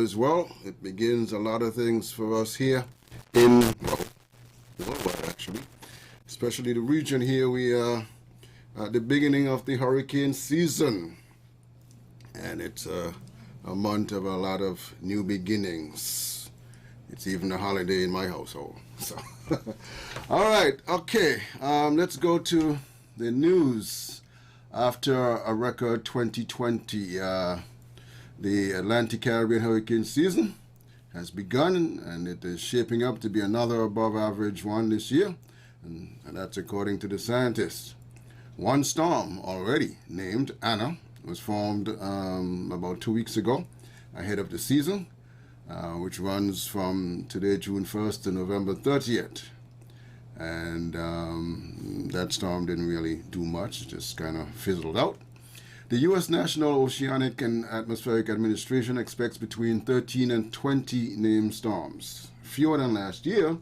is well. It begins a lot of things for us here in, worldwide actually, especially the region here. We are at the beginning of the hurricane season, and it's a month of a lot of new beginnings. It's even a holiday in my household. So, all right, okay, let's go to the news. After a record 2020, the Atlantic Caribbean hurricane season has begun, and it is shaping up to be another above average one this year, and that's according to the scientists. One storm already named Anna was formed about 2 weeks ago ahead of the season, which runs from today, June 1st to November 30th. And that storm didn't really do much, just kind of fizzled out. The U.S. National Oceanic and Atmospheric Administration expects between 13 and 20 named storms. Fewer than last year,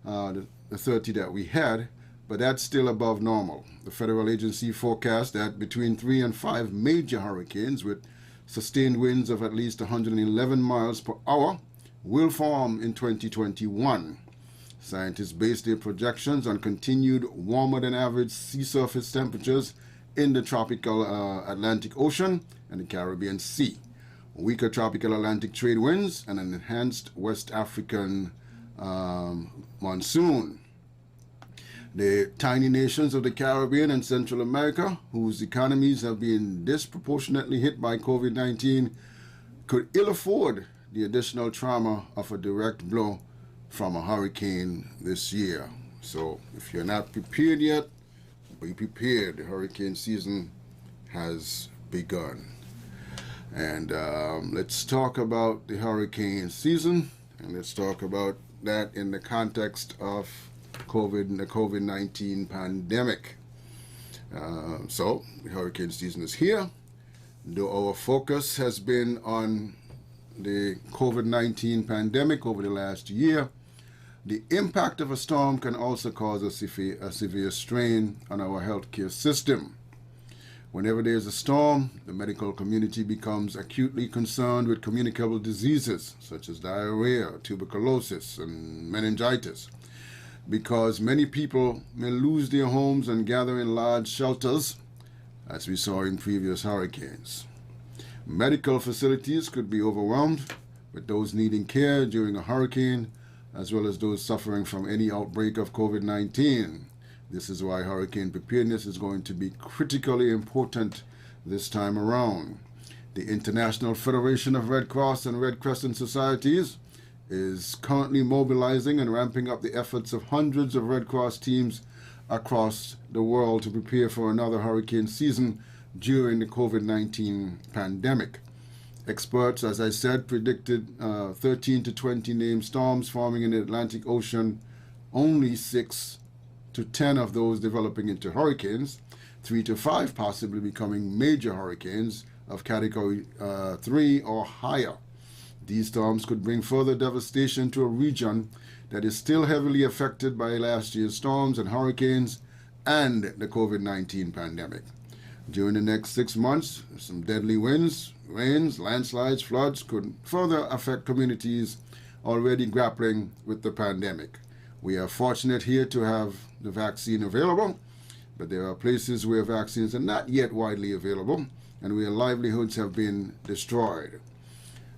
the 30 that we had, but that's still above normal. The federal agency forecasts that between 3 and 5 major hurricanes with sustained winds of at least 111 miles per hour will form in 2021. Scientists base their projections on continued warmer than average sea surface temperatures in the tropical Atlantic Ocean and the Caribbean Sea, weaker tropical Atlantic trade winds, and an enhanced West African monsoon. The tiny nations of the Caribbean and Central America, whose economies have been disproportionately hit by COVID-19, could ill afford the additional trauma of a direct blow from a hurricane this year. So if you're not prepared yet, be prepared. The hurricane season has begun. And let's talk about the hurricane season, and let's talk about that in the context of the COVID-19 pandemic. So the hurricane season is here. Though our focus has been on the COVID-19 pandemic over the last year, the impact of a storm can also cause a severe strain on our healthcare system. Whenever there's a storm, the medical community becomes acutely concerned with communicable diseases such as diarrhea, tuberculosis, and meningitis, because many people may lose their homes and gather in large shelters, as we saw in previous hurricanes. Medical facilities could be overwhelmed with those needing care during a hurricane, as well as those suffering from any outbreak of COVID-19. This is why hurricane preparedness is going to be critically important this time around. The International Federation of Red Cross and Red Crescent Societies is currently mobilizing and ramping up the efforts of hundreds of Red Cross teams across the world to prepare for another hurricane season during the COVID-19 pandemic. Experts, as I said, predicted 13 to 20 named storms forming in the Atlantic Ocean, only 6 to 10 of those developing into hurricanes, 3 to 5 possibly becoming major hurricanes of category 3 or higher. These storms could bring further devastation to a region that is still heavily affected by last year's storms and hurricanes and the COVID-19 pandemic. During the next 6 months, some deadly winds, rains, landslides, floods could further affect communities already grappling with the pandemic. We are fortunate here to have the vaccine available, but there are places where vaccines are not yet widely available and where livelihoods have been destroyed.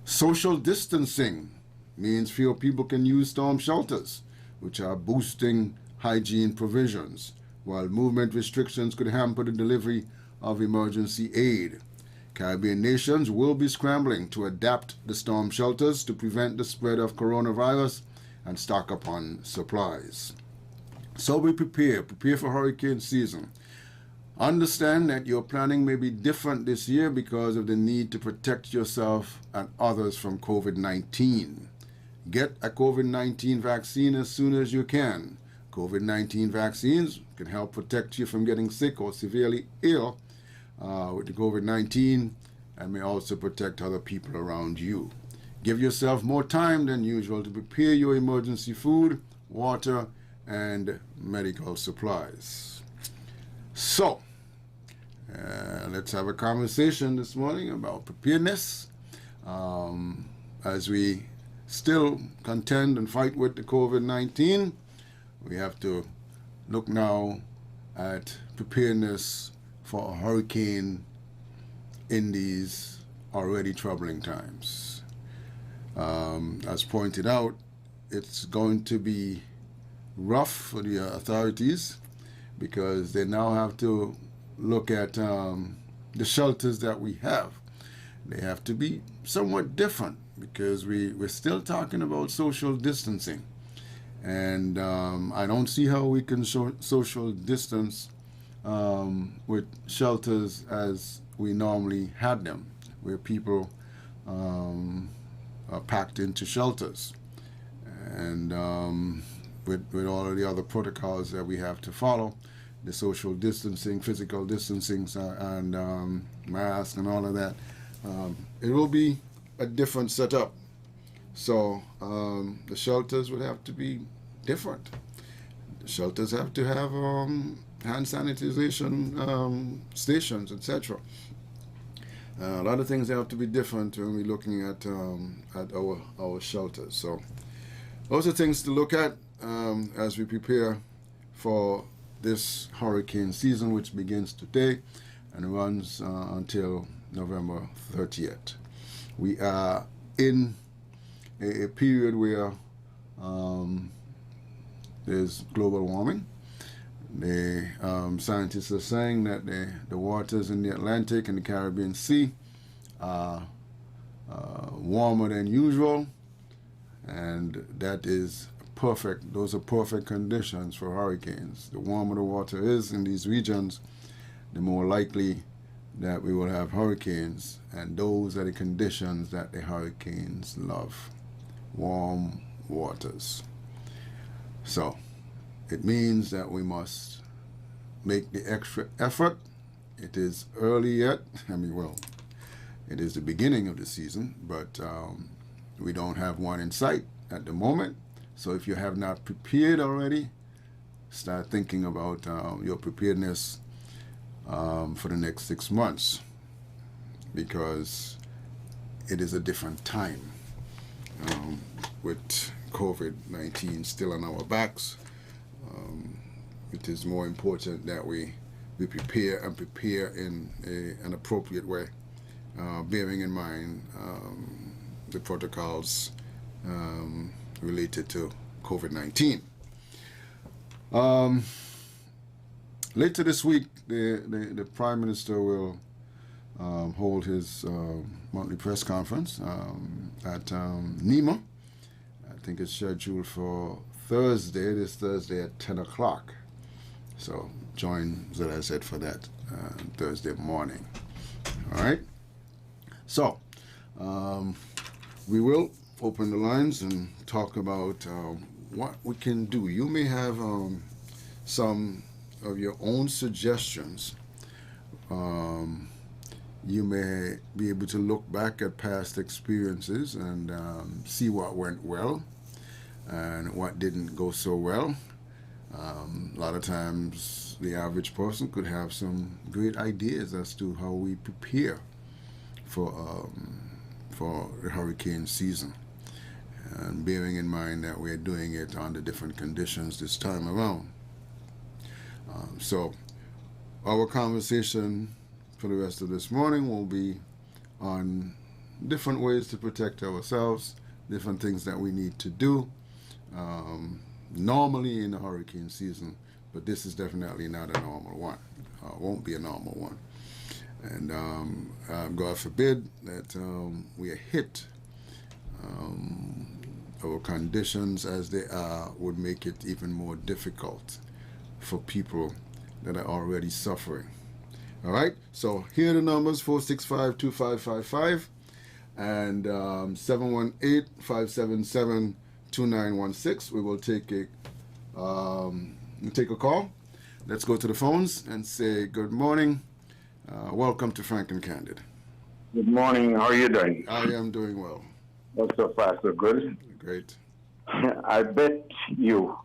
Social distancing means fewer people can use storm shelters, which are boosting hygiene provisions, while movement restrictions could hamper the delivery of emergency aid. Caribbean nations will be scrambling to adapt the storm shelters to prevent the spread of coronavirus and stock up on supplies. So we prepare for hurricane season. Understand that your planning may be different this year because of the need to protect yourself and others from COVID-19. Get a COVID-19 vaccine as soon as you can. COVID-19 vaccines can help protect you from getting sick or severely ill with the COVID-19 and may also protect other people around you. Give yourself more time than usual to prepare your emergency food, water, and medical supplies. So, let's have a conversation this morning about preparedness. as we still contend and fight with the COVID-19, we have to look now at preparedness for a hurricane in these already troubling times. As pointed out, it's going to be rough for the authorities because they now have to look at the shelters that we have. They have to be somewhat different because we're still talking about social distancing. And I don't see how we can social distance with shelters as we normally had them, where people are packed into shelters. And with all of the other protocols that we have to follow, the social distancing, physical distancing, and mask and all of that, it will be a different setup. So the shelters would have to be different. The shelters have to have hand sanitization stations, etc. A lot of things have to be different when we're looking at our shelters. So those are things to look at as we prepare for this hurricane season, which begins today and runs until November 30th. We are in a period where there's global warming. The scientists are saying that the waters in the Atlantic and the Caribbean Sea are warmer than usual, and that is perfect. Those are perfect conditions for hurricanes. The warmer the water is in these regions, the more likely that we will have hurricanes, and those are the conditions that the hurricanes love: warm waters. So it means that we must make the extra effort. It is early yet. It is the beginning of the season, but we don't have one in sight at the moment. So if you have not prepared already, start thinking about your preparedness for the next 6 months, because it is a different time with COVID-19 still on our backs. It is more important that we prepare in an appropriate way, bearing in mind the protocols related to COVID-19. Later this week, the Prime Minister will hold his monthly press conference at NEMA. I think it's scheduled for this Thursday at 10 o'clock. So join ZSZ for that Thursday morning. All right. So we will open the lines and talk about what we can do. You may have some of your own suggestions. You may be able to look back at past experiences and see what went well and what didn't go so well. A lot of times the average person could have some great ideas as to how we prepare for the hurricane season, and bearing in mind that we're doing it under different conditions this time around. So our conversation for the rest of this morning will be on different ways to protect ourselves, different things that we need to do normally in the hurricane season, but this is definitely not a normal one. Won't be a normal one. And God forbid that we are hit. Our conditions as they are would make it even more difficult for people that are already suffering. All right, so here are the numbers: 465-2555 and 718-577-2916. We will take a call. Let's go to the phones and say good morning. Welcome to Frank and Candid. Good morning. How are you doing? I am doing well. Well, so far, so good. Great. I bet you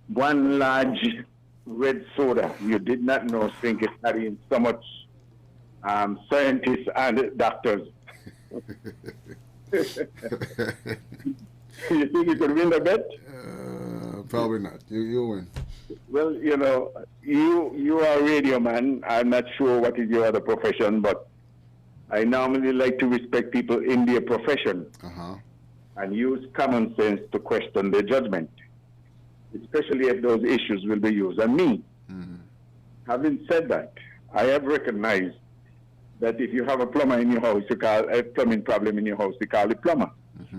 one large red soda you did not know think it carrying so much scientists and doctors. You think you could win the bet? Probably not. You win. Well, you know, you are a radio man. I'm not sure what is your other profession, but I normally like to respect people in their profession and use common sense to question their judgment, especially if those issues will be used on me. Having said that, I have recognized that if you have a plumber in your house, you call a plumbing problem in your house, you call the plumber. If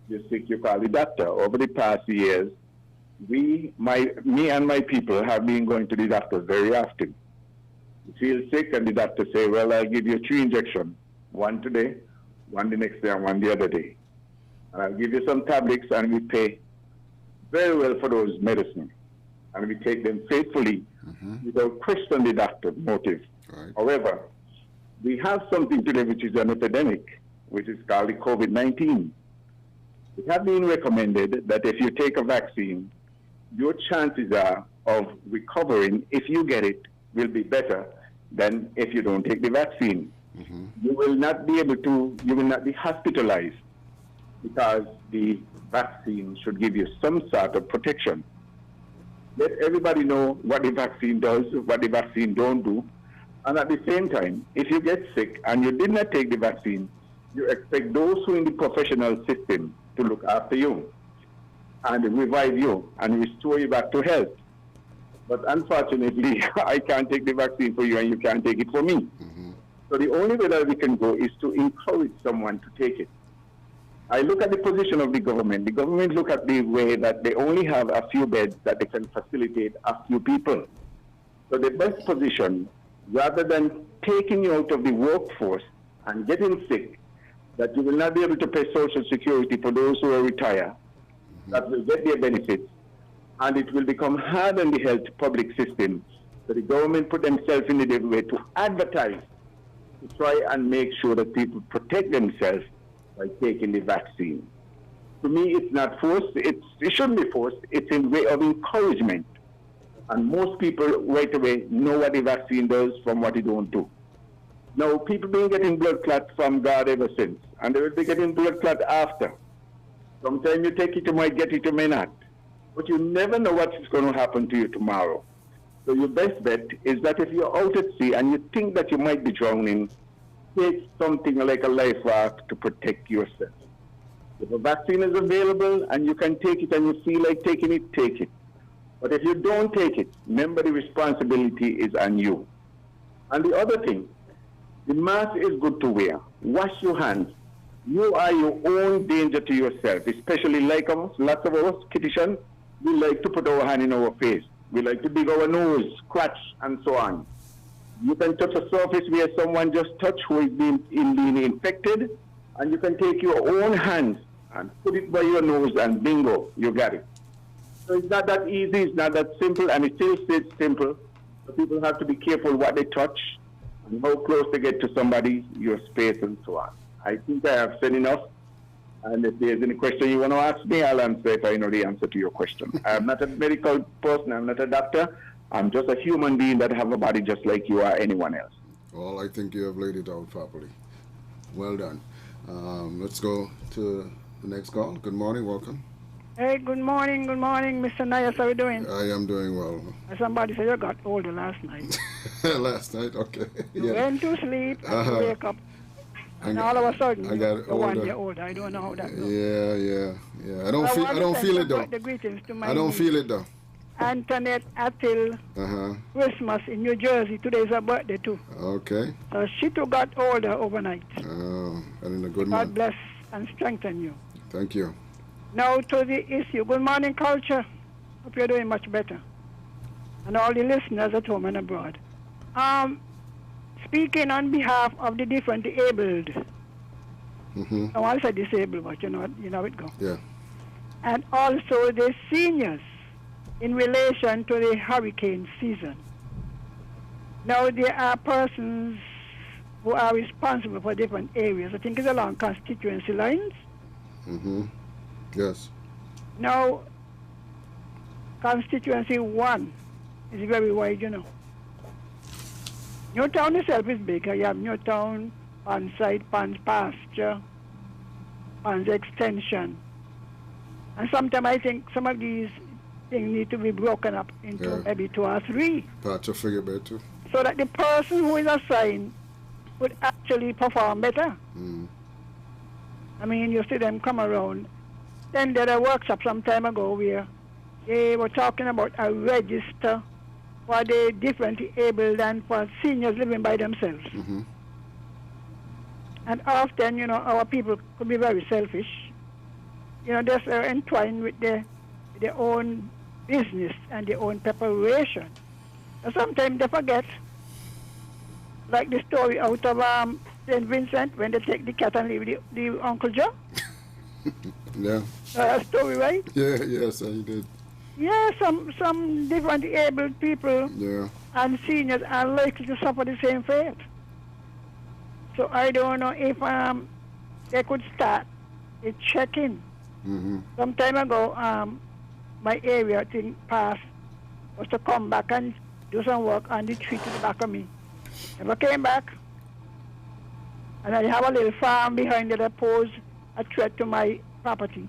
you're sick, you call the doctor. Over the past years, me and my people have been going to the doctor very often. You feel sick, and the doctor say, well, I'll give you 3 injections, one today, one the next day, and one the other day. And I'll give you some tablets, and we pay very well for those medicines. And we take them faithfully without questioning the doctor's motive. Right. However, we have something today which is an epidemic, which is called the COVID-19. It has been recommended that if you take a vaccine, your chances are of recovering, if you get it, will be better than if you don't take the vaccine. You will not be you will not be hospitalized because the vaccine should give you some sort of protection. Let everybody know what the vaccine does, what the vaccine don't do. And at the same time, if you get sick and you did not take the vaccine, you expect those who are in the professional system to look after you and revive you and restore you back to health. But unfortunately, I can't take the vaccine for you and you can't take it for me. So the only way that we can go is to encourage someone to take it. I look at the position of the government. The government look at the way that they only have a few beds that they can facilitate a few people. So the best position, rather than taking you out of the workforce and getting sick, that you will not be able to pay Social Security for those who are retired, that will get their benefits, and it will become hard on the health public system. So the government put themselves in the way to advertise, to try and make sure that people protect themselves by taking the vaccine. To me, it's not forced. It shouldn't be forced. It's in way of encouragement. And most people right away know what the vaccine does from what it don't do. Now, people been getting blood clots from God ever since, and they will be getting blood clot after. Sometimes you take it, you might get it, you may not. But you never know what is going to happen to you tomorrow. So your best bet is that if you're out at sea and you think that you might be drowning, take something like a life raft to protect yourself. If a vaccine is available and you can take it and you feel like taking it, take it. But if you don't take it, remember the responsibility is on you. And the other thing, the mask is good to wear. Wash your hands. You are your own danger to yourself, especially like us, lots of us, Kitishan, we like to put our hand in our face. We like to dig our nose, scratch, and so on. You can touch a surface where someone just touched who is being infected, and you can take your own hands and put it by your nose, and bingo, you got it. So it's not that easy, it's not that simple, and it still stays simple. So people have to be careful what they touch and how close they get to somebody, your space, and so on. I think I have said enough. And if there's any question you want to ask me, I'll answer if I know the answer to your question. I'm not a medical person, I'm not a doctor. I'm just a human being that have a body just like you or anyone else. Well, I think you have laid it out properly. Well done. Let's go to the next call. Good morning, welcome. Hey, good morning, Mr. Nias. How are you doing? I am doing well. Somebody said you got older last night. Last night, okay. You went to sleep and you wake up. And all of a sudden, you're 1 year older. I don't know how that goes. Yeah. I don't feel it though. The greetings to my I don't feel it though. Antoinette Attil, Christmas in New Jersey. Today is her birthday too. Okay. So she too got older overnight. Oh, and in a good God month. bless and strengthen you. Thank you. Now to the issue. Good morning, culture. Hope you're doing much better. And all the listeners at home and abroad. Speaking on behalf of the different disabled. I want to say disabled, but you know it goes. Yeah. And also the seniors in relation to the hurricane season. Now there are persons who are responsible for different areas. I think it's along constituency lines. Yes. Now, constituency 1 is very wide, you know. Newtown itself is big. You have Newtown, Panside, Pans Pasture, funds extension. And sometimes I think some of these things need to be broken up into maybe 2 or 3. Part of figure better. So that the person who is assigned would actually perform better. I mean, you see them come around. Then there was a workshop some time ago where they were talking about a register for the differently able and for seniors living by themselves. And often, our people could be very selfish. They're so entwined with their own business and their own preparation. And sometimes they forget, like the story out of St. Vincent when they take the cat and leave the Uncle Joe. Yeah. Story, right? Yeah, yes, I did. Yeah, some differently able people and seniors are likely to suffer the same fate. So I don't know if they could start a check-in. Some time ago, my area thing passed was to come back and do some work on the tree to the back of me. Never came back. And I have a little farm behind that posed a threat to my property.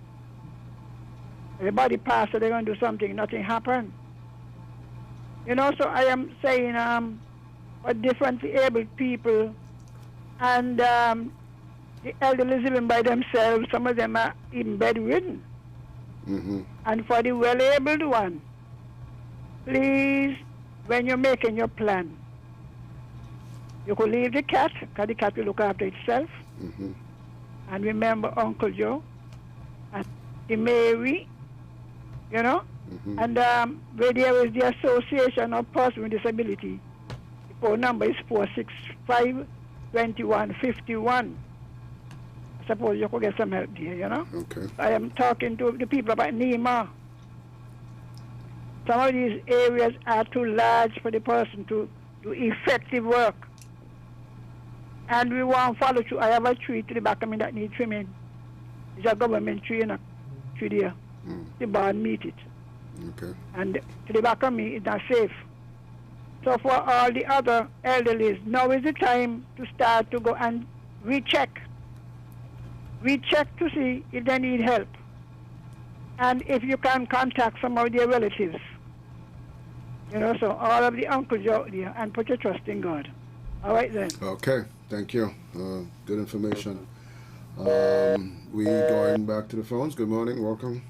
Everybody passed, so they're going to do something. Nothing happened. So I am saying for differently able people and the elderly living by themselves, some of them are even bedridden. And for the well-abled one, please, when you're making your plan, you could leave the cat, because the cat will look after itself. And remember Uncle Joe and the Mary, And where there is the Association of Persons with Disability, the phone number is 465-2151. I suppose you could get some help there, Okay. I am talking to the people about NEMA. Some of these areas are too large for the person to do effective work. And we won't follow through. I have a tree to the back of me that needs trimming. It's a government tree, tree there. The barn meet it. Okay. And to the back of me, it's not safe. So for all the other elderly, now is the time to start to go and recheck. Recheck to see if they need help. And if you can contact some of their relatives. So all of the uncles out there, and put your trust in God. All right then. Okay, thank you. Good information. We going back to the phones. Good morning, welcome.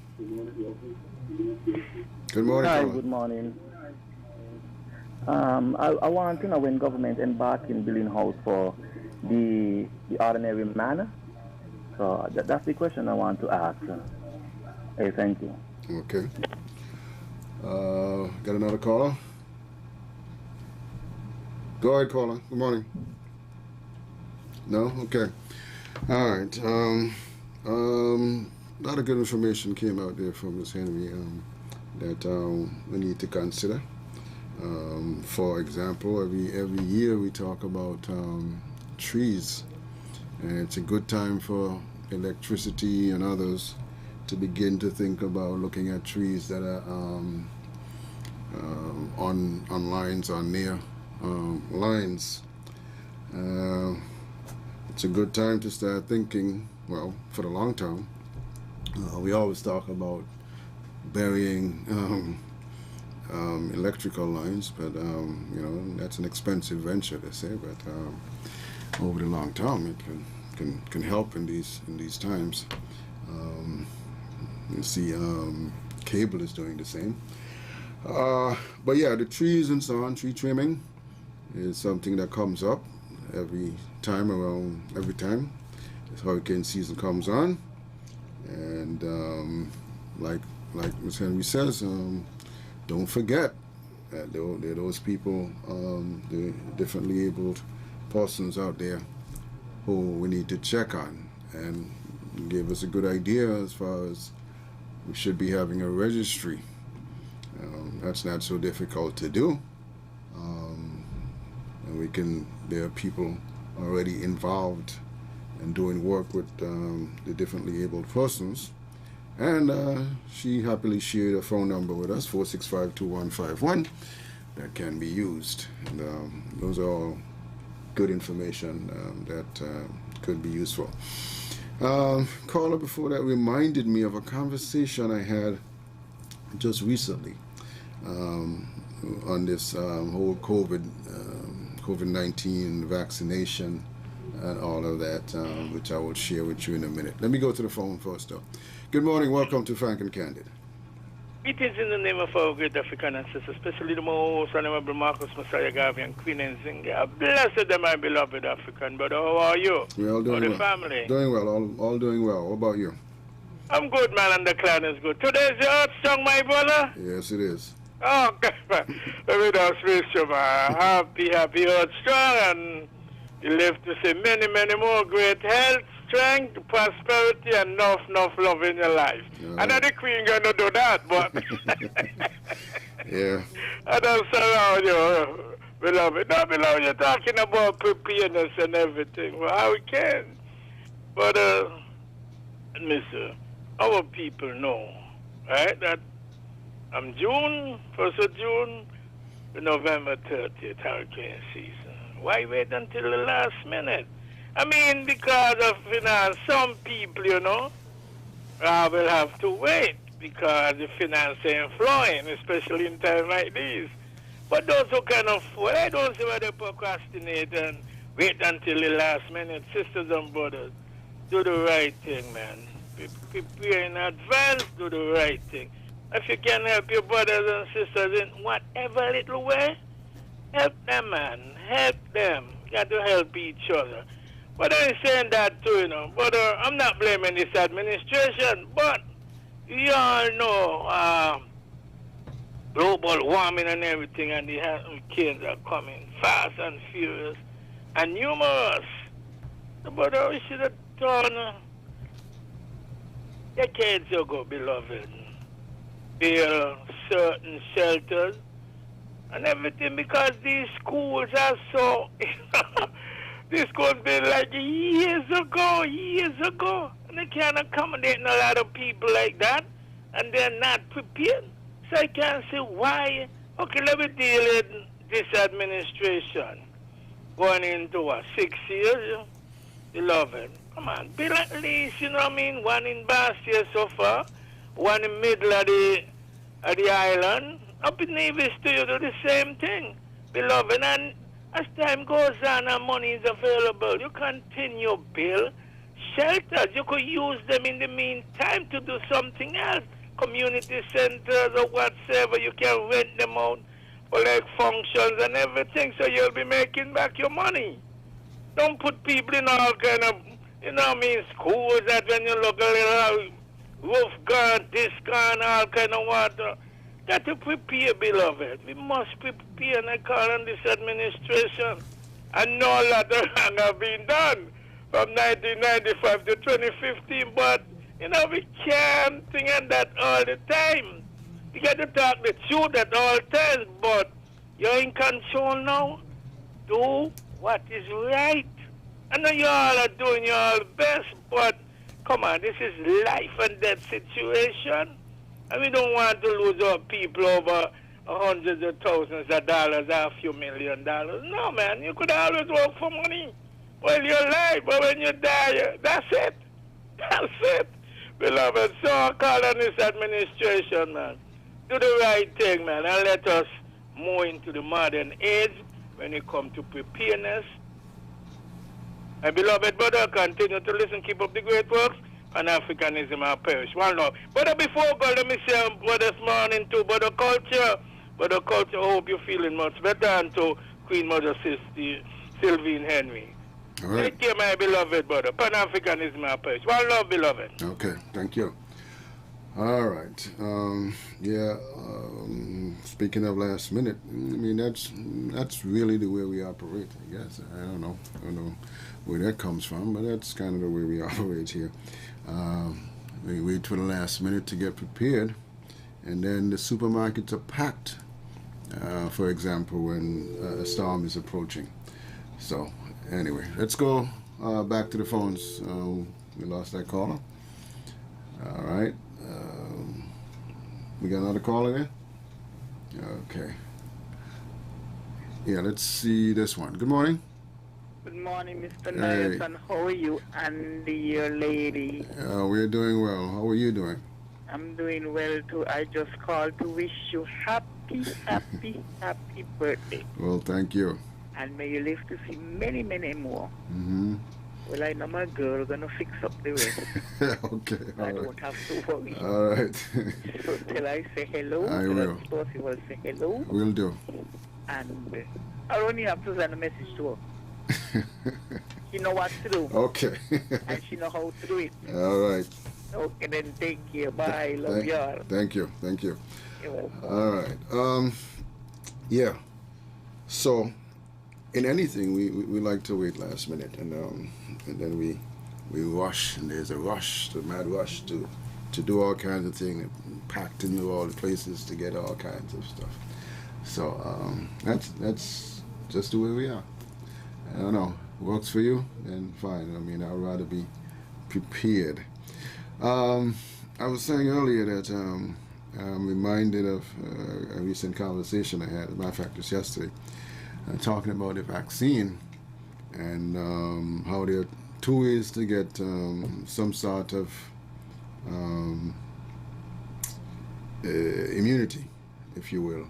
Good morning. Hi, Colin. good morning. I want to know when government embark in building house for the ordinary man. So that's the question I want to ask. Hey, thank you. Okay. Got another caller? Go ahead, caller. Good morning. No? Okay. All right. A lot of good information came out there from Ms. Henry that we need to consider. For example, every year we talk about trees, and it's a good time for electricity and others to begin to think about looking at trees that are on lines or near lines. It's a good time to start thinking, well, for the long term. We always talk about burying electrical lines, but that's an expensive venture, they say. But over the long term, it can help in these times. You see, cable is doing the same. But yeah, the trees and so on, tree trimming is something that comes up every time this hurricane season comes on. And like Ms. Henry says, don't forget that there are those people, the differently abled persons out there who we need to check on and give us a good idea as far as we should be having a registry. That's not so difficult to do. And there are people already involved in doing work with the differently abled persons. And she happily shared a phone number with us, 465-2151, that can be used. And those are all good information that could be useful. Caller before that reminded me of a conversation I had just recently on this whole COVID-19 vaccination and all of that, which I will share with you in a minute. Let me go to the phone first, though. Good morning. Welcome to Frank and Candid. It is in the name of our great African ancestors, especially the most honorable Marcus Messiah Garvey and Queen Nzinga. Blessed them, my beloved African brother. How are you? We're all doing the well. Family? Doing well. All doing well. What about you? I'm good, man, and the clan is good. Today's your earth song, my brother? Yes, it is. Oh, God, man. Let me just wish you, man. Happy earth strong, and you live to see many, many more great health, strength, prosperity, and enough love in your life. I know the Queen going to do that, but... Yeah. I don't surround you, beloved. No, beloved, you're talking about preparedness and everything. Well, how we can. But, mister, our people know, right, that June, 1st of June, to November 30th, hurricane season. Why wait until the last minute? I mean, because of, some people, will have to wait because the finance ain't flowing, especially in times like these. But those who kind of wait, don't see why they procrastinate and wait until the last minute. Sisters and brothers, do the right thing, man. Prepare in advance, do the right thing. If you can help your brothers and sisters in whatever little way, help them, man. Help them. You got to help each other. But I'm saying that too, But I'm not blaming this administration. But you all know global warming and everything, and the hurricanes are coming fast and furious and numerous. But we should have done decades ago, beloved. Build certain shelters and everything because these schools are so... These schools been like years ago. And they can't accommodate a lot of people like that. And they're not prepared. So I can't see why. Okay, let me deal with this administration. Going into 6 years? Beloved, come on. Build at least, one in Bastia so far. One in the middle of the island. Up in Nevis too, you do the same thing. Beloved, and as time goes on and money is available, you continue build shelters. You could use them in the meantime to do something else. Community centers or whatsoever, you can rent them out for like functions and everything, so you'll be making back your money. Don't put people in all kind of, schools that when you look a little roof gone, this gone, all kind of water. Got to prepare, beloved. We must prepare, and I call on this administration. I know a lot of wrong have been done from 1995 to 2015, but, we can't think of that all the time. You got to talk the truth at all times, but you're in control now. Do what is right. I know you all are doing your best, but come on, this is life and death situation. And we don't want to lose our people over hundreds of thousands of dollars or a few $1 million. No, man, you could always work for money while you're alive, but when you die, that's it. That's it, beloved. So I call on this administration, man. Do the right thing, man, and let us move into the modern age when it comes to preparedness. My beloved brother, continue to listen, keep up the great works. Pan-Africanism and perish. One love. But before God, let me say, this morning to Brother Culture, I hope you're feeling much better, and to Queen Mother Sister Sylvine Henry. All right. Take care, my beloved brother. Pan-Africanism and perish. One love, beloved. Okay, thank you. All right. Speaking of last minute, that's really the way we operate, I guess. I don't know where that comes from, but that's kind of the way we operate here. We wait for the last minute to get prepared, and then the supermarkets are packed, for example, when a storm is approaching. So, anyway, let's go back to the phones. We lost that caller. All right. We got another caller there? Okay. Yeah, let's see this one. Good morning. Good morning, Mr. Hey. Nelson. How are you and your lady? We're doing well. How are you doing? I'm doing well too. I just called to wish you happy birthday. Well, thank you. And may you live to see many, many more. Mm-hmm. Well, I know my girl gonna fix up the rest. Okay. I don't have to worry. All right. So till I say hello, I till will. I'm supposed to say hello. Will do. And I only have to send a message to her. She know what to do. Okay. And she know how to do it. All right. Okay, then take care. Bye. Love y'all. Thank you. Thank you. You're welcome. All right. Yeah. So, in anything, we like to wait last minute, and then we rush, and there's a rush, the mad rush to do all kinds of things, packed into all the places to get all kinds of stuff. So that's just the way we are. I don't know. Works for you, then fine. I mean, I'd rather be prepared. I was saying earlier that I'm reminded of a recent conversation I had, as a matter of fact, just yesterday, talking about the vaccine and how there are two ways to get some sort of immunity, if you will,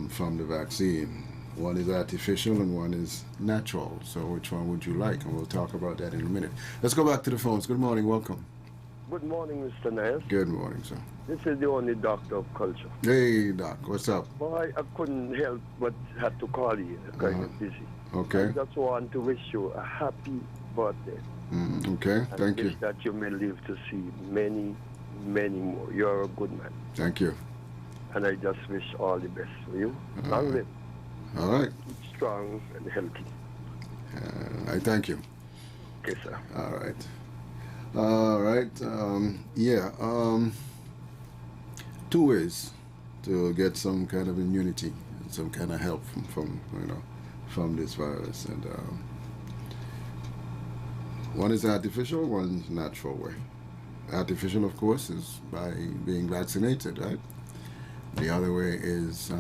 from the vaccine. One is artificial and one is natural. So which one would you like? And we'll talk about that in a minute. Let's go back to the phones. Good morning. Welcome. Good morning, Mr. Niles. Good morning, sir. This is the only doctor of culture. Hey, Doc. What's up? Boy, I couldn't help but had to call you. Kind of busy. Okay. I just want to wish you a happy birthday. Okay. And Thank you. wish that you may live to see many, many more. You're a good man. Thank you. And I just wish all the best for you. Long live. All right. Keep strong and healthy. I thank you. Okay, sir. All right. All right. Two ways to get some kind of immunity, some kind of help from this virus, and one is artificial, one is natural way. Artificial, of course, is by being vaccinated, right? The other way is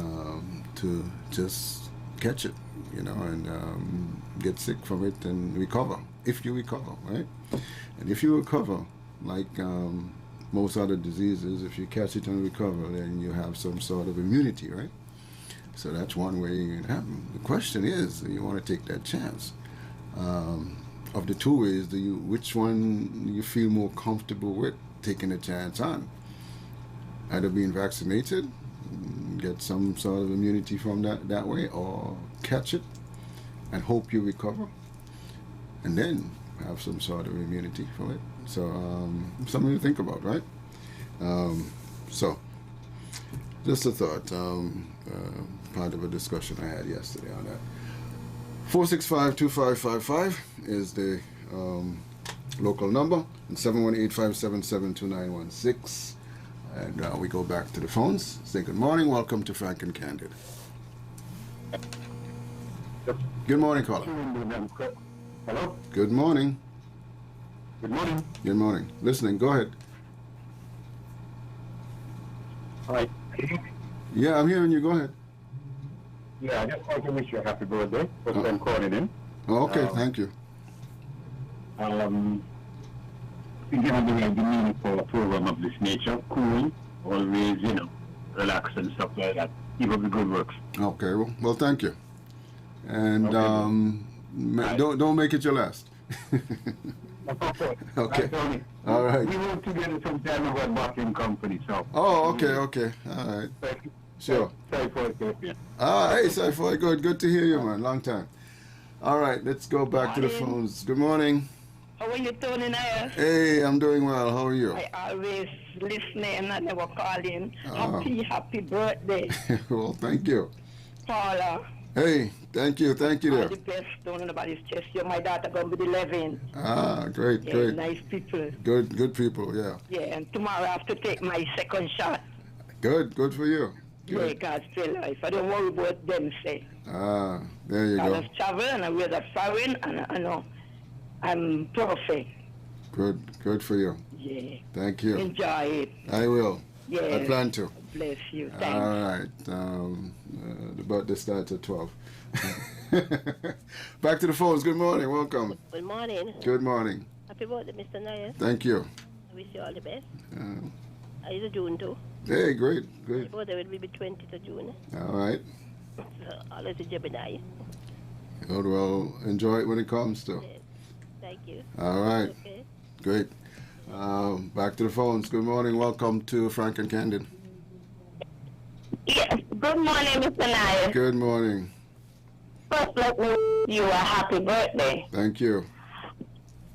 to just catch it, and get sick from it and recover, if you recover, right? And if you recover, like most other diseases, if you catch it and recover, then you have some sort of immunity, right? So that's one way it can happen. The question is, do you want to take that chance? Of the two ways, which one do you feel more comfortable with taking a chance on? Either being vaccinated, get some sort of immunity from that way, or catch it and hope you recover, and then have some sort of immunity from it. So something to think about, right? So just a thought, part of a discussion I had yesterday on that. 465-2555 is the local number, and 718-577-2916. And we go back to the phones. Say good morning. Welcome to Frank and Candid. Good morning, caller. Hello? Good morning. Good morning. Good morning. Listening. Go ahead. Hi. Yeah, I'm hearing you. Go ahead. Yeah, I just want to wish you a happy birthday. First time calling in. Oh, okay, thank you. Given the meaning for a program of this nature, cool, always, relax and stuff like that. Keep up the good works. Okay, well, thank you. And don't make it your last. Okay. All right. We work together sometime with a bottling company, so. Oh, okay. All right. Sure. Sorry for it. Hey, Saifoy, good to hear you, man. Long time. All right, let's go back to the phones. Good morning. How are you, Tony Nair? Hey, I'm doing well. How are you? I always listen and I never call in. Happy birthday, Well, thank you. Paula. Hey, thank you All there. the best, don't know nobody's chest. You're my daughter gonna be 11. Great. Nice people. Good people, yeah. Yeah, and tomorrow I have to take my second shot. Good for you. Yeah, God's still life. I don't worry about them say. There you I go. just travel and I wear the foreign and I know I'm perfect. Good for you. Yeah. Thank you. Enjoy it. I will. Yeah. I plan to. Bless you. All Thanks. right. The birthday starts at 12. Back to the phones. Good morning. Welcome. Good morning. Good morning. Happy birthday, Mr. Nair. Thank you. I wish you all the best. Uh, It's June too. hey, great. My Great. birthday will be the 20th of June. All right. So, always a Gemini. Good. Well, enjoy it when it comes to. Yes. Thank you. All right. Okay. Great. Back to the phones. Good morning. Welcome to Frank and Candid. Yes. Good morning, Mr. Nair. Good morning. First, let me wish you a happy birthday. Thank you.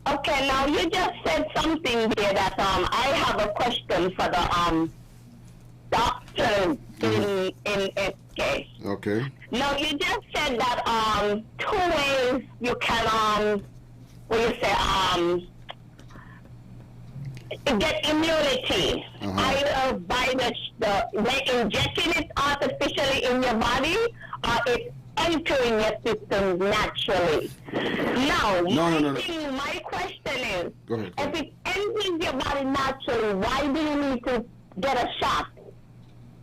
Okay, now you just said something there that I have a question for the doctor in SK. Okay. Now you just said that 2 ways you can get immunity. Either by they injecting it artificially in your body, or it's entering your system naturally. Now, my question is, Go ahead. if it enters your body naturally, why do you need to get a shot?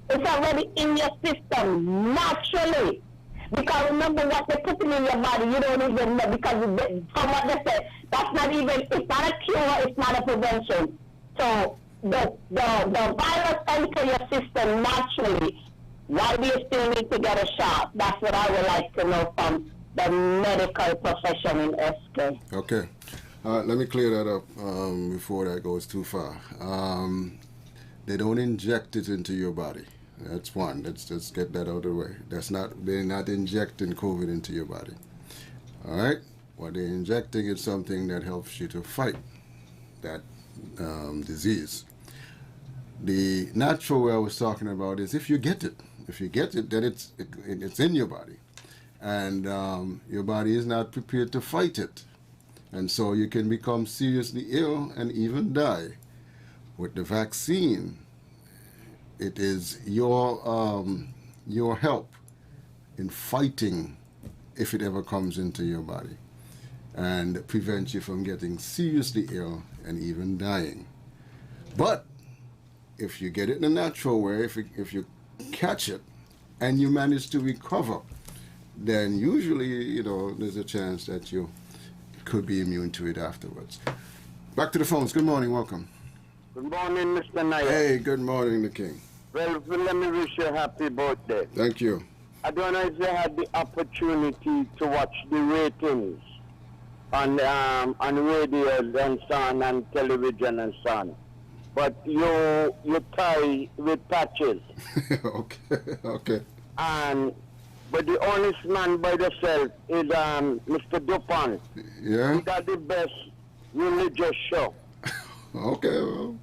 It's already in your system naturally. Because remember what they're putting in your body, you don't even know, because from what they said, that's not even, it's not a cure, it's not a prevention. So the virus enters your system naturally. Why do you still need to get a shot? That's what I would like to know from the medical profession in SK. Okay. Let me clear that up before that goes too far. They don't inject it into your body. That's one. Let's just get that out of the way. They're not injecting COVID into your body. All right? What they're injecting is something that helps you to fight that disease. The natural way I was talking about is if you get it. If you get it, then it's in your body. And your body is not prepared to fight it. And so you can become seriously ill and even die. With the vaccine, it is your help in fighting if it ever comes into your body and prevents you from getting seriously ill and even dying. But if you get it in a natural way, if you catch it and you manage to recover, then usually, there's a chance that you could be immune to it afterwards. Back to the phones. Good morning. Welcome. Good morning, Mr. Nair. Hey, good morning, the King. Well, let me wish you a happy birthday. Thank you. I don't know if you had the opportunity to watch the ratings on radio and so on, and television and so on. But you tie with patches. Okay. But the honest man by yourself is Mr. Dupont. Yeah? He got the best religious show. Okay, well.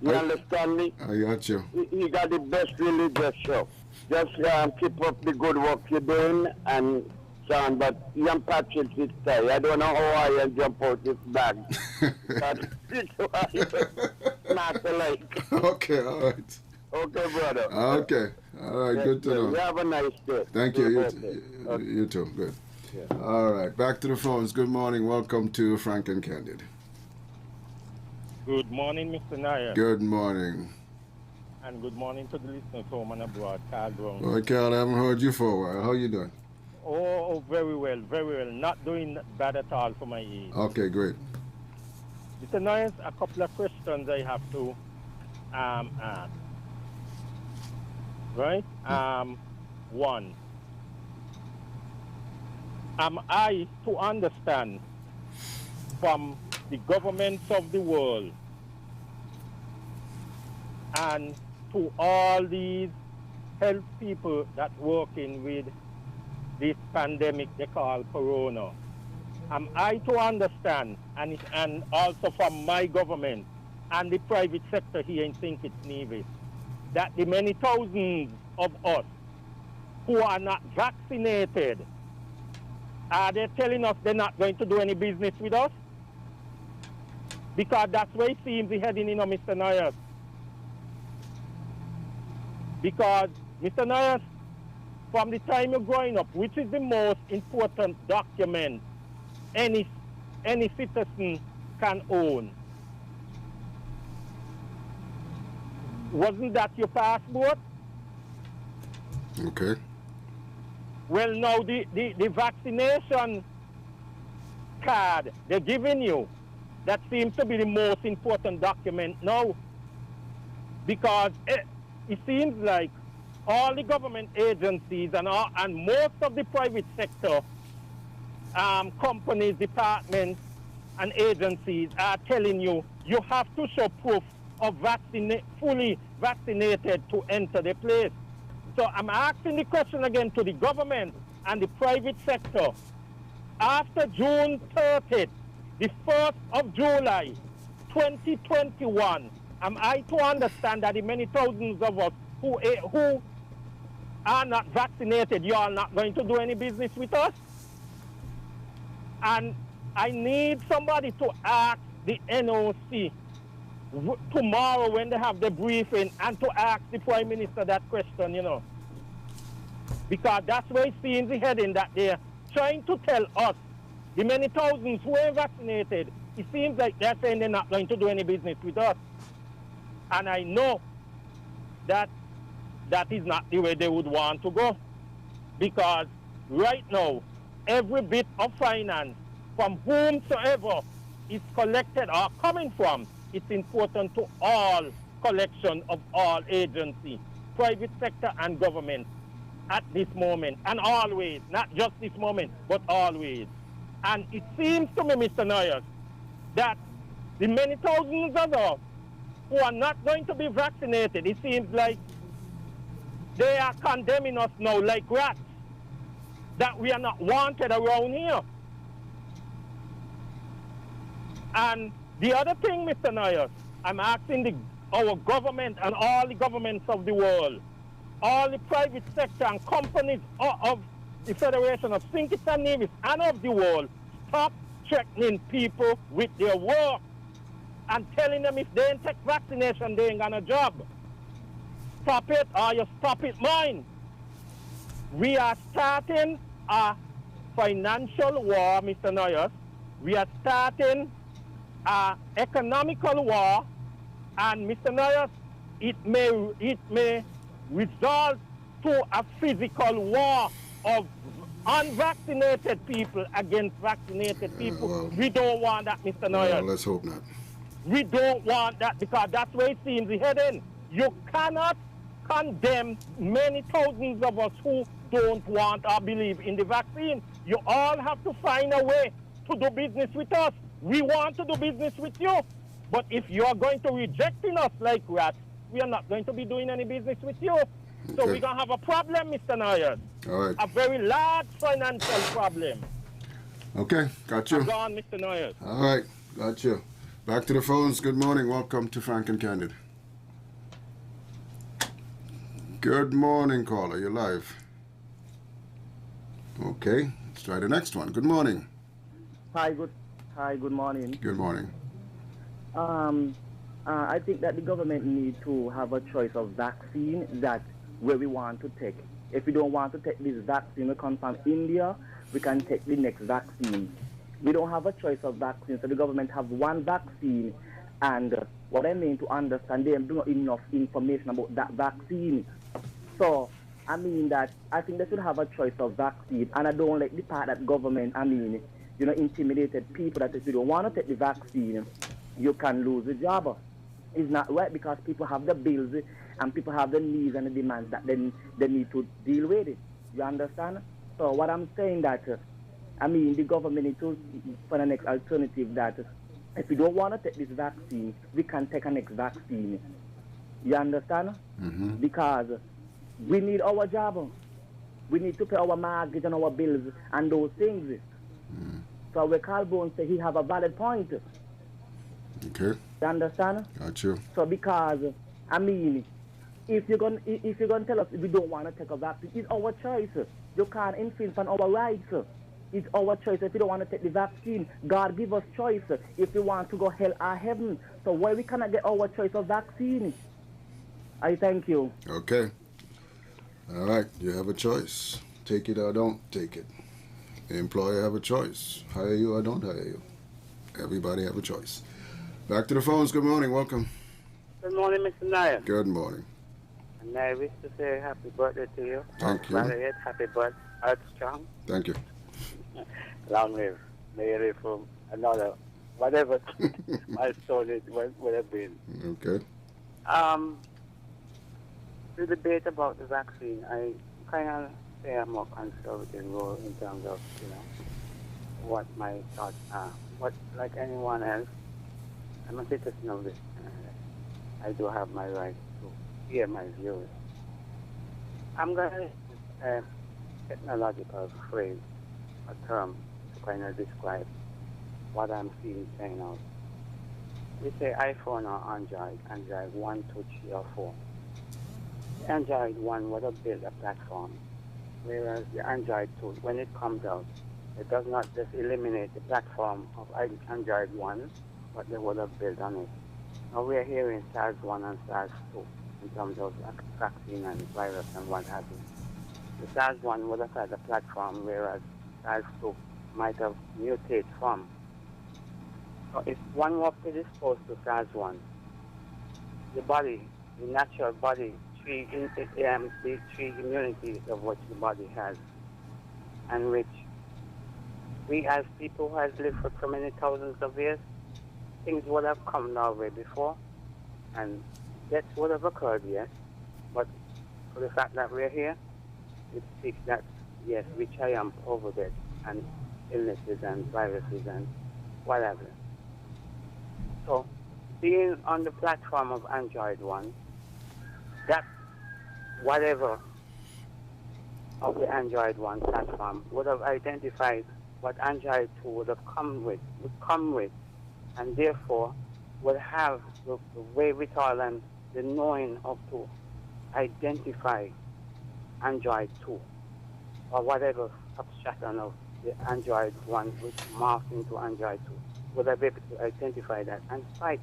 You understand me? I got you. He got the best religious show. Just keep up the good work you're doing and so on. But young Patrick is tired. I don't know how I jump out this bag. That's not like. Okay, all right. Okay, brother. Okay. All right, good to know. You have a nice day. Thank you. You too. Good. Yeah. All right, back to the phones. Good morning. Welcome to Frank and Candid. Good morning, Mr. Nair. Good morning. And good morning to the listeners home and abroad, Carl Brown. Well, Carl, I haven't heard you for a while. How you doing? Oh, very well, very well. Not doing bad at all for my age. Okay, great. Mr. Nair, a couple of questions I have to ask. Right? One, am I to understand from the governments of the world and to all these health people that working with this pandemic they call corona, am I to understand, and also from my government and the private sector here in St. Kitts Nevis, that the many thousands of us who are not vaccinated, are they telling us they're not going to do any business with us? Because that's where it seems the heading, Mr. Nair. Because, Mr. Nair, from the time you're growing up, which is the most important document any citizen can own? Wasn't that your passport? Okay. Well, now the vaccination card they're giving you, that seems to be the most important document now, because it seems like all the government agencies and most of the private sector companies, departments, and agencies are telling you you have to show proof of fully vaccinated to enter the place. So I'm asking the question again to the government and the private sector. After June 30th, the 1st of July, 2021, am I to understand that the many thousands of us who are not vaccinated, you are not going to do any business with us? And I need somebody to ask the NOC tomorrow when they have the briefing and to ask the Prime Minister that question, you know. Because that's where it seems the heading, that they're trying to tell us, the many thousands who are vaccinated, it seems like they're saying they're not going to do any business with us. And I know that that is not the way they would want to go. Because right now, every bit of finance from whomsoever is collected or coming from, it's important to all collection of all agencies, private sector and government at this moment, and always, not just this moment, but always. And it seems to me, Mr. Noyes, that the many thousands of us who are not going to be vaccinated, it seems like they are condemning us now like rats, that we are not wanted around here. And the other thing, Mr. Noyes, I'm asking our government and all the governments of the world, all the private sector and companies of the Federation of St. Kitts and Nevis and of the world, stop threatening people with their work and telling them if they ain't take vaccination, they ain't got a job. Stop it, or you stop it mine. We are starting a financial war, Mr. Noyes. We are starting an economical war, and Mr. Noyes, it may result to a physical war of unvaccinated people against vaccinated people. Well, we don't want that, Mr. Noyes. Well, let's hope not. We don't want that, because that's where it seems the heading. You cannot condemn many thousands of us who don't want or believe in the vaccine. You all have to find a way to do business with us. We want to do business with you. But if you are going to rejecting us like rats, we are not going to be doing any business with you. So we're going to have a problem, Mr. Noyes. All right. A very large financial problem. Okay, got you. Go on, Mr. Noyes. All right, got you. Back to the phones. Good morning. Welcome to Frank and Candid. Good morning, caller. You're live. Okay, let's try the next one. Good morning. Hi, good morning. Good morning. I think that the government needs to have a choice of vaccine that where we want to take. If we don't want to take this vaccine, we come from India, we can take the next vaccine. We don't have a choice of vaccine, so the government have one vaccine, and what I mean to understand, they do not enough information about that vaccine. So, I mean that I think they should have a choice of vaccine, and I don't like the part that government, intimidated people that if you don't want to take the vaccine, you can lose a job. It's not right, because people have the bills and people have the needs and the demands that they need to deal with it. You understand? So what I'm saying that, the government needs to find a next alternative that if we don't want to take this vaccine, we can take a next vaccine. You understand? Mm-hmm. Because we need our job. We need to pay our mortgage and our bills and those things. Mm. So we call Bone say he have a valid point. Okay. You understand? Got you. So because, if you're gonna tell us we don't want to take a vaccine, it's our choice. You can't infringe on our rights. It's our choice. If you don't want to take the vaccine, God give us choice if we want to go hell or heaven. So why we cannot get our choice of vaccine? I thank you. Okay. All right. You have a choice. Take it or don't take it. The employer have a choice. Hire you or don't hire you. Everybody have a choice. Back to the phones. Good morning. Welcome. Good morning, Mr. Nair. Good morning. And I wish to say happy birthday to you. Thank you. Happy birthday. Armstrong. Thank you. Long live Mary from another, whatever milestone it would have been. Okay. The debate about the vaccine, I kind of say I'm more conservative role in terms of, what my thoughts are. But like anyone else, I'm a citizen of this. I do have my right to hear my views. I'm going to use a technological phrase, a term, to kind of describe what I'm seeing playing out. We say iPhone or Android 1, 2, 3, or 4. The Android 1 would have built a platform, whereas the Android 2, when it comes out, it does not just eliminate the platform of Android 1, but they would have built on it. Now we are hearing SARS 1 and SARS 2 in terms of vaccine and virus and what have you. The SARS 1 would have had a platform, whereas SARS 2 might have mutated from. So if one was predisposed to SARS 1, the body, the natural body, the three immunities of which the body has, and which we as people who has lived for so many thousands of years, things would have come our way before, and death would have occurred, yes, but for the fact that we're here, it speaks that, yes, we triumph over death and illnesses and viruses and whatever. So, being on the platform of Android 1, that whatever of the Android 1 platform would have identified what Android 2 would come with, and therefore would have the wherewithal and the knowing of to identify Android 2 or whatever substratum of the Android 1 which morphed into Android 2 would have been able to identify that and fight.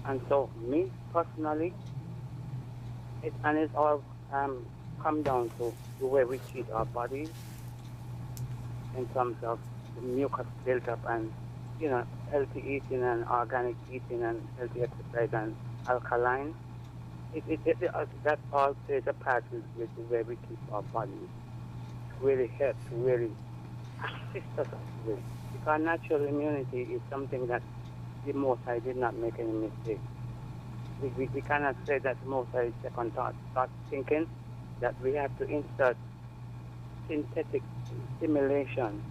And so me personally, it's all come down to the way we treat our bodies in terms of the mucus built up and healthy eating and organic eating and healthy exercise and alkaline. That all plays a part with the way we keep our bodies. To really help, to really assist us with. Because natural immunity is something that the Most High did not make any mistake. We cannot say that the Most High second thought. Start thinking that we have to insert synthetic stimulation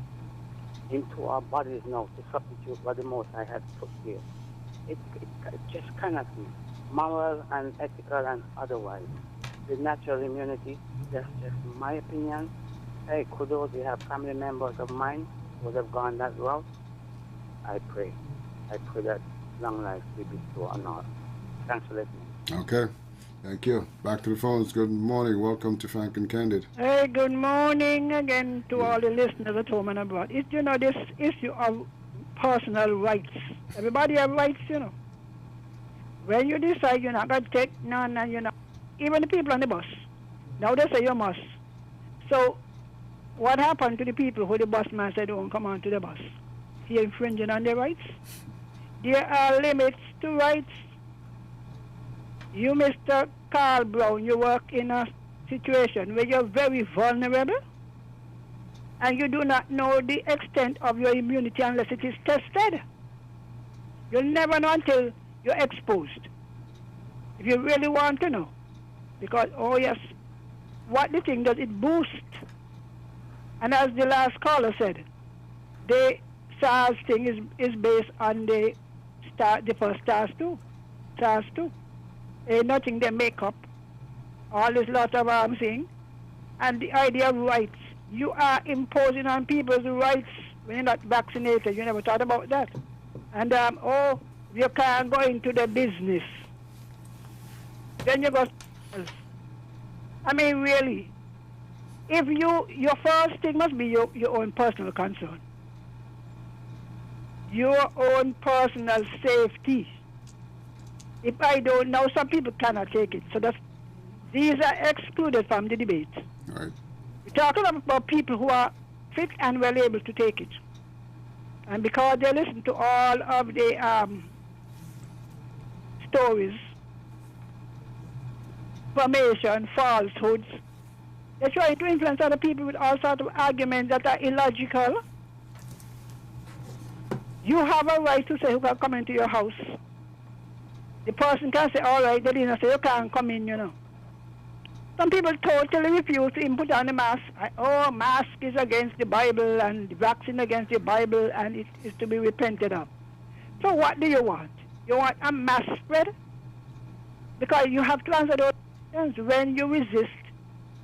into our bodies now to substitute what the Most High had put here. It just cannot be moral and ethical and otherwise. The natural immunity, that's just my opinion. Hey, kudos, we have family members of mine who would have gone that route. I pray that long life will be so on all. Thanks for listening. Okay. Thank you. Back to the phones. Good morning. Welcome to Frank and Candid. Hey, good morning again to all the listeners at home and abroad. It's, this issue of personal rights. Everybody has rights, When you decide you're not going to take none, and even the people on the bus, now they say you must. So, what happened to the people who the bus man said don't come on to the bus? He infringing on their rights? There are limits to rights. You, Mr. Carl Brown, you work in a situation where you're very vulnerable and you do not know the extent of your immunity unless it is tested. You'll never know until you're exposed. If you really want to know. Because, oh yes, what the thing does, it boosts. And as the last caller said, the SARS thing is based on the first SARS 2. SARS 2. Ain't nothing they make up. All this lot of thing. And the idea of rights. You are imposing on people's rights when you're not vaccinated. You never thought about that. And, you can't go into the business. Then you go, I mean, really, if your first thing must be your own personal concern. Your own personal safety. If I don't know, some people cannot take it. So these are excluded from the debate. Right. We're talking about people who are fit and well able to take it. And because they listen to all of the stories, information, falsehoods, They're trying to influence other people with all sorts of arguments that are illogical. You have a right to say who can come into your house. The person can say, all right, they didn't say you can't come in, you know. Some people totally refuse to put on the mask. Oh, mask is against the Bible and the vaccine against the Bible and it is to be repented of. So what do you want? You want a mass spread? Because you have to answer those questions when you resist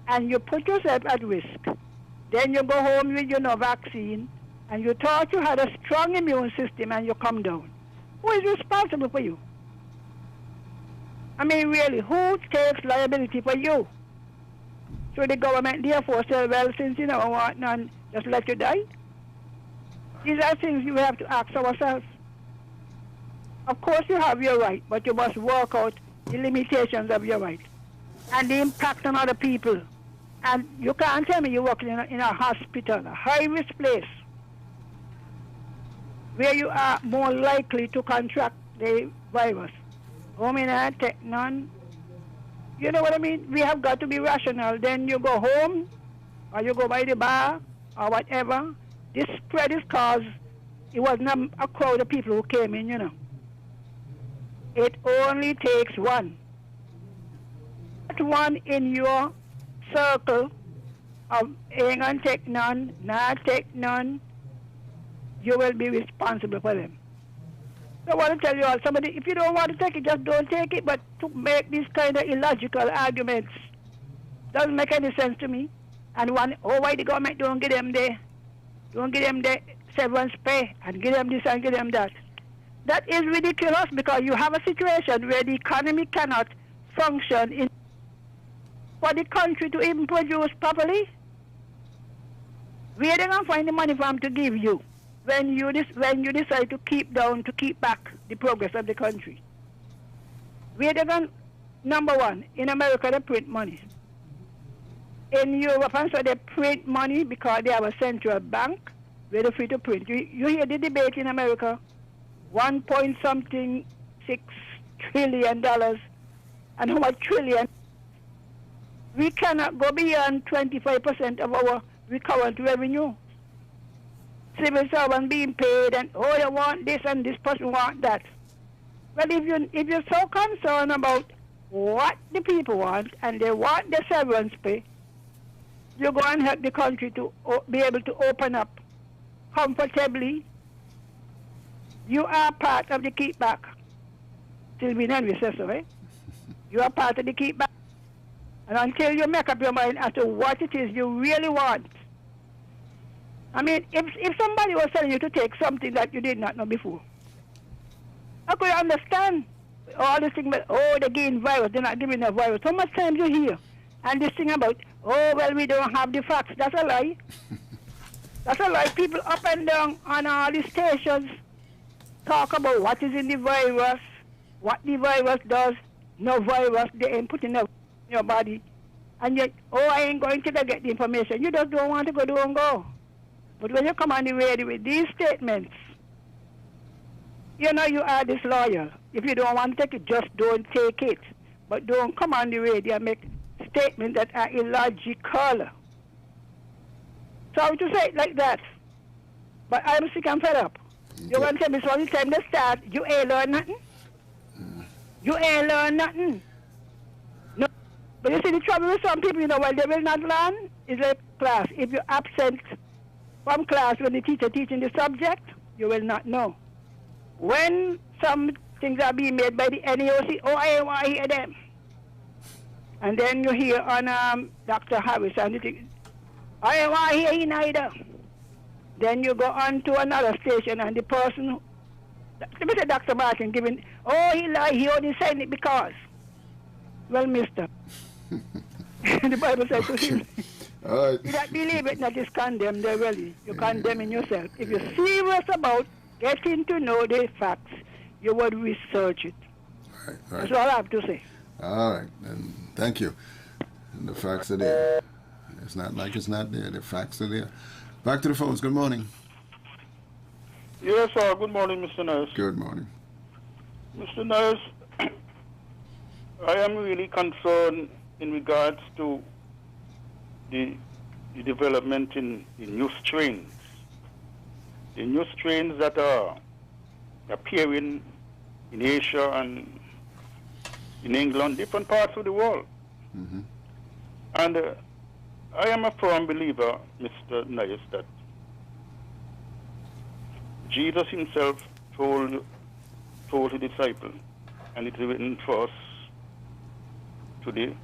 and you put yourself at risk. Then you go home with your no vaccine and you thought you had a strong immune system and you come down. Who is responsible for you? I mean, really, who takes liability for you? So the government therefore say, well, since you don't want none, just let you die? These are things we have to ask ourselves. Of course you have your right, but you must work out the limitations of your right and the impact on other people. And you can't tell me you're working in a hospital, a high-risk place, where you are more likely to contract the virus. Home in a take none. You know what I mean? We have got to be rational. Then you go home, or you go by the bar, or whatever. This spread is caused, it was not a crowd of people who came in, you know. It only takes one. That one in your circle of ain't gonna take none, not take none, you will be responsible for them. So I want to tell you all, somebody, if you don't want to take it, just don't take it. But to make these kind of illogical arguments doesn't make any sense to me. And why the government don't give them the severance pay and give them this and give them that? That is ridiculous because you have a situation where the economy cannot function for the country to even produce properly. Where are they going to find the money for them to give you when you decide to keep back the progress of the country? Where they going? Number one, in America they print money. In Europe, and so they print money because they have a central bank where they're free to print. You hear the debate in America, 1.6 trillion, and how much trillion? We cannot go beyond 25% of our recurrent revenue. Civil servants being paid, and oh, you want this and this person want that. Well, if you're so concerned about what the people want and they want the severance pay, you go and help the country to be able to open up comfortably. You are part of the keep back. Sylvie Henry says so, eh? You are part of the keep back. And until you make up your mind as to what it is you really want. I mean, if somebody was telling you to take something that you did not know before, how could you understand all this thing about, oh, they're giving virus, they're not giving a virus? How much time you hear? And this thing about, oh, well, we don't have the facts. That's a lie. That's a lie. People up and down on all the stations talk about what is in the virus, what the virus does. No virus, they ain't putting in your body. And yet, oh, I ain't going to get the information. You just don't want to go, don't go. But when you come on the radio with these statements, you know you are disloyal. If you don't want to take it, just don't take it. But don't come on the radio and make statements that are illogical. So I would to say it like that. But I'm sick and fed up. You're going to tell me so every time they start, you ain't learn nothing? You ain't learn nothing. No. But you see the trouble with some people, you know, while they will not learn, is like class. If you're absent from class when the teacher teaching the subject, you will not know. When some things are being made by the NEOC, oh, I want to hear them. And then you hear on Dr. Harris, and you think, I want to hear him either. Then you go on to another station, and the person, let me say Dr. Martin giving, oh, he lied, he only said it because. Well, mister, the Bible says to him, you that believe it not is condemned, they really. You're condemning yourself. If you're serious about getting to know the facts, you would research it. Right. That's all I have to say. All right, and thank you. And the facts are there. It's not like it's not there. The facts are there. Back to the phones. Good morning. Yes, sir. Good morning, Mr. Nurse. Good morning. Mr. Nurse, I am really concerned in regards to the development in new strains. The new strains that are appearing in Asia and in England, different parts of the world. Mm-hmm. And I am a firm believer, Mr. Nias, that Jesus himself told his disciples, and it's written for us today,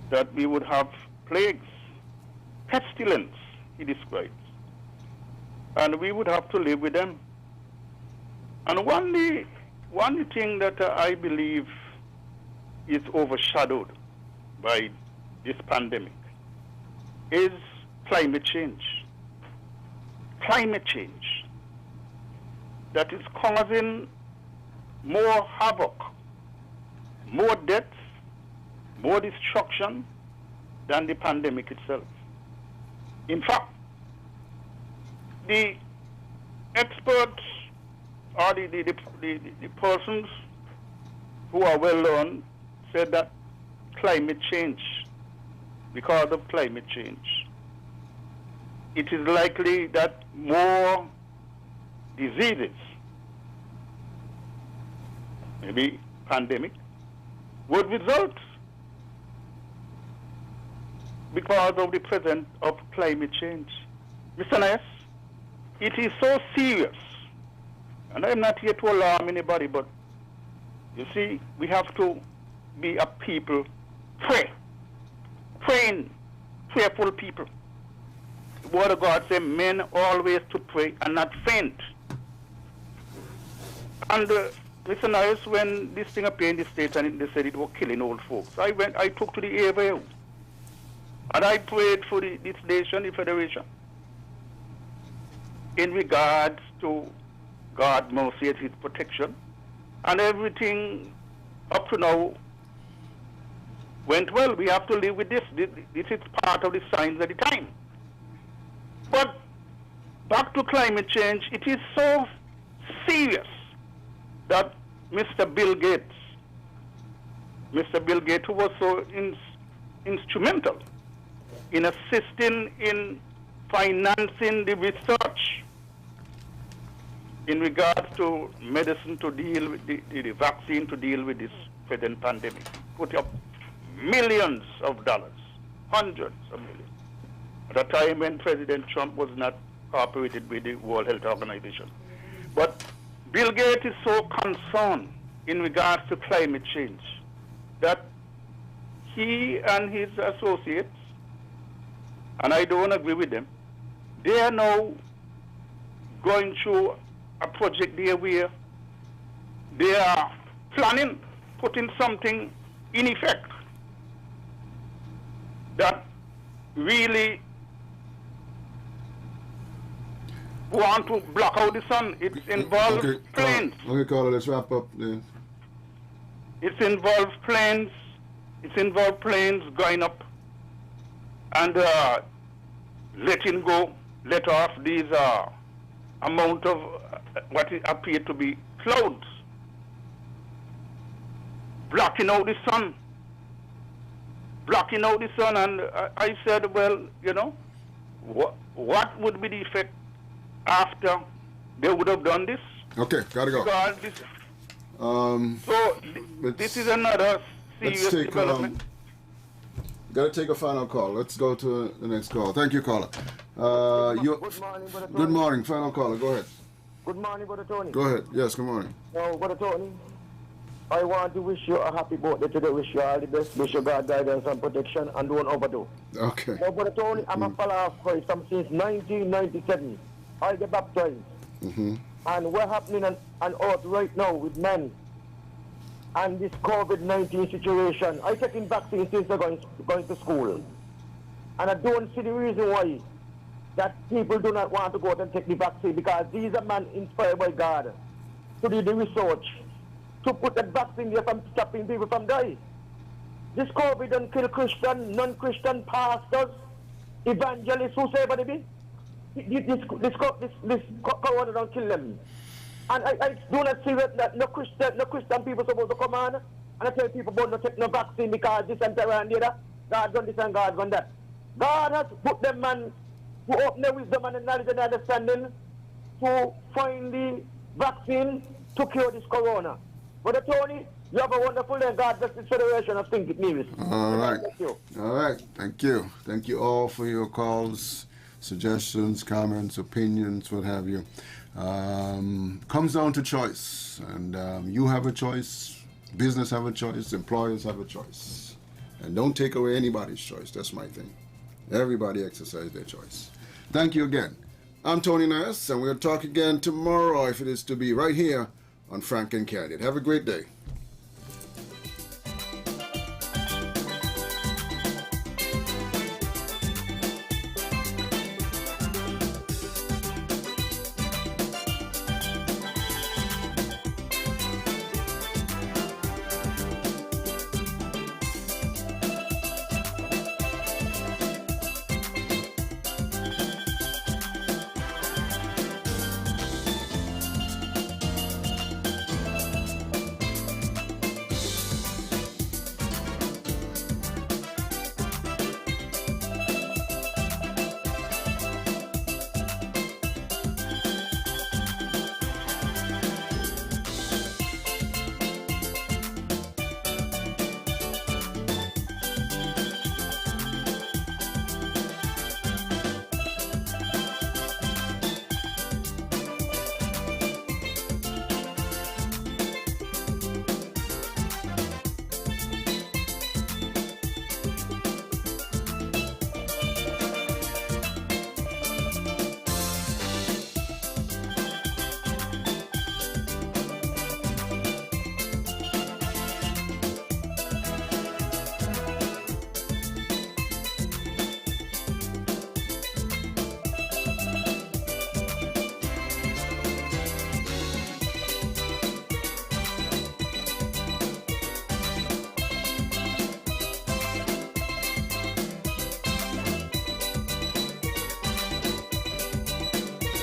that we would have plagues, pestilence, he describes. And we would have to live with them. And one thing that I believe is overshadowed by this pandemic is climate change. Climate change that is causing more havoc, more deaths, more destruction than the pandemic itself. In fact, the experts or the persons who are well known said that climate change, because of climate change, it is likely that more diseases, maybe pandemic, would result because of the presence of climate change. Mr. Ness, it is so serious, and I'm not here to alarm anybody, but you see, we have to be a people, prayerful people. The word of God says, men always to pray and not faint. And Mr. Nias, when this thing appeared in the States and they said it was killing old folks, I took to the AVU. And I prayed for this nation, the Federation, in regards to God's mercy and his protection. And everything up to now went well. We have to live with this. This is part of the signs of the time. But back to climate change, it is so serious that Mr. Bill Gates, who was so instrumental in assisting in financing the research in regards to medicine to deal with the vaccine to deal with this present pandemic, put up millions of dollars, hundreds of millions, at a time when President Trump was not cooperated with the World Health Organization. But Bill Gates is so concerned in regards to climate change that he and his associates, and I don't agree with them, they are now going through a project there where they are planning, putting something in effect that really want to block out the sun. It involves planes. Okay, Carla, let's wrap up then. It involves planes. It involves planes going up and let off these amount of what appear to be clouds, blocking out the sun. And I said, well, you know, what would be the effect after they would have done this? Okay, gotta go. This is another serious development. Gotta take a final call. Let's go to the next call. Thank you, caller. Good morning, Brother Tony. Good morning. Final caller. Go ahead. Good morning, Brother Tony. Go ahead. Yes, good morning. Now, Brother Tony, I want to wish you a happy birthday today. Wish you all the best. Wish you God guidance and protection and don't overdo. Okay. Now, Brother Tony, I'm a follower of Christ since 1997. I get baptized. Mm-hmm. And what's happening on earth right now with men and this COVID-19 situation, I taking vaccine since I'm going to school. And I don't see the reason why that people do not want to go out and take the vaccine, because these are men inspired by God to do the research, to put that vaccine there from stopping people from dying. This COVID don't kill Christian, non-Christian pastors, evangelists, whosoever they be. This corona don't kill them. And I do not see that no Christian people supposed to come on and I tell people about not take no vaccine because this and that and the other. God done this and God done that. God has put them man to open their wisdom and the knowledge and understanding to find the vaccine to cure this corona. Brother Tony, you have a wonderful day. God bless this federation of Think It News. All right. Thank you. All right. Thank you. Thank you all for your calls, suggestions, comments, opinions, what have you. Comes down to choice. And you have a choice. Business have a choice. Employers have a choice. And don't take away anybody's choice. That's my thing. Everybody exercise their choice. Thank you again. I'm Tony Ness, and we'll talk again tomorrow, if it is to be, right here on Frank and Candid. Have a great day.